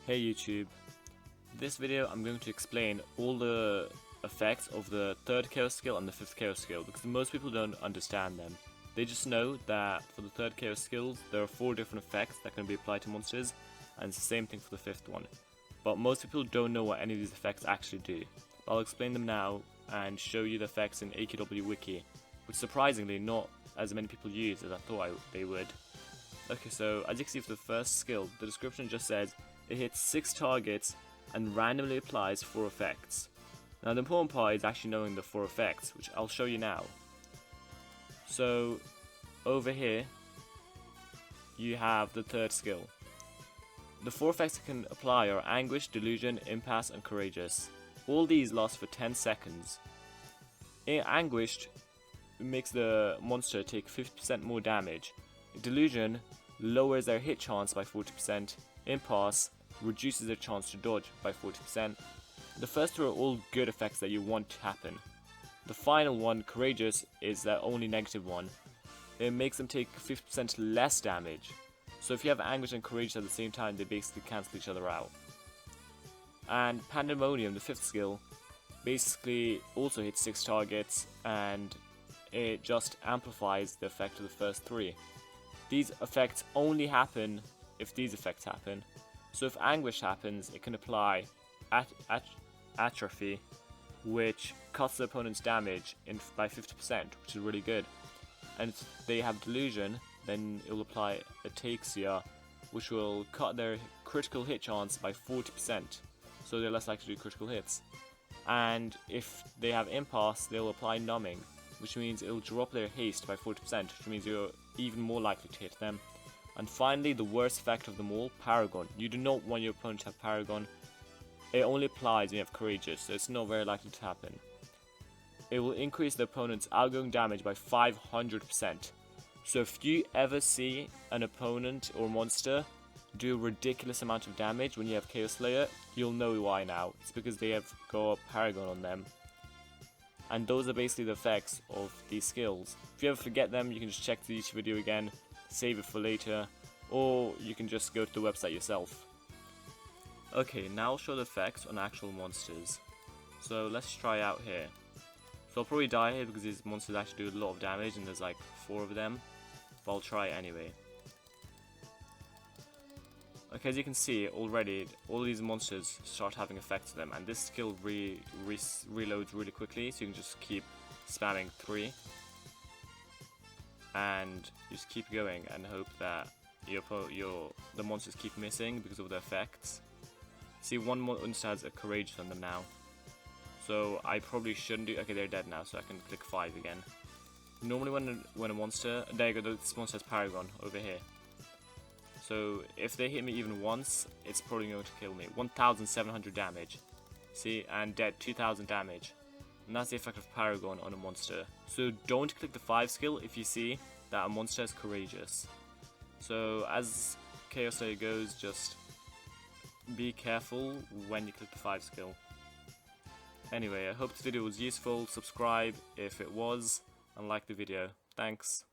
Hey YouTube, this video I'm going to explain all the effects of the 3rd chaos skill and the 5th chaos skill because most people don't understand them. They just know that for the 3rd chaos skills there are 4 different effects that can be applied to monsters, and it's the same thing for the 5th one. But most people don't know what any of these effects actually do. I'll explain them now and show you the effects in AQW wiki, which surprisingly not as many people use as I thought they would. Okay, so as you can see for the first skill, the description just says it hits 6 targets and randomly applies 4 effects. Now the important part is actually knowing the 4 effects, which I'll show you now. So over here you have the 3rd skill. The 4 effects it can apply are Anguish, Delusion, Impasse and Courageous. All these last for 10 seconds. Anguished makes the monster take 50% more damage. Delusion lowers their hit chance by 40%. Impasse reduces their chance to dodge by 40%. The first 2 are all good effects that you want to happen. The final one, Courageous, is the only negative one. It makes them take 50% less damage. So if you have Anguish and Courageous at the same time, they basically cancel each other out. And Pandemonium, the 5th skill, basically also hits 6 targets and it just amplifies the effect of the first 3. These effects only happen if these effects happen. So if Anguish happens, it can apply Atrophy, which cuts the opponent's damage by 50%, which is really good. And if they have Delusion, then it will apply Ataxia, which will cut their critical hit chance by 40%, so they're less likely to do critical hits. And if they have Impasse, they'll apply Numbing, which means it'll drop their haste by 40%, which means you're even more likely to hit them. And finally, the worst effect of them all, Paragon. You do not want your opponent to have Paragon. It only applies when you have Courageous, so it's not very likely to happen. It will increase the opponent's outgoing damage by 500%. So if you ever see an opponent or monster do a ridiculous amount of damage when you have Chaos Slayer, you'll know why now. It's because they have got Paragon on them. And those are basically the effects of these skills. If you ever forget them, you can just check the YouTube video again, save it for later, or you can just go to the website yourself. Okay, now I'll show the effects on actual monsters. So let's try out here. So I'll probably die here because these monsters actually do a lot of damage and there's like 4 of them, but I'll try it anyway. Okay, as you can see already, all these monsters start having effects to them, and this skill reloads really quickly, so you can just keep spamming 3 and just keep going and hope that the monsters keep missing because of the effects. See, one monster has a Courageous on them now, so I probably shouldn't do. Okay, they're dead now, so I can click 5 again. Normally when a monster, there you go, this monster has Paragon over here. So if they hit me even once, it's probably going to kill me. 1,700 damage. See, and dead, 2,000 damage. And that's the effect of Paragon on a monster. So don't click the 5 skill if you see that a monster is Courageous. So as Chaos Slayer goes, just be careful when you click the 5 skill. Anyway, I hope this video was useful. Subscribe if it was, and like the video. Thanks.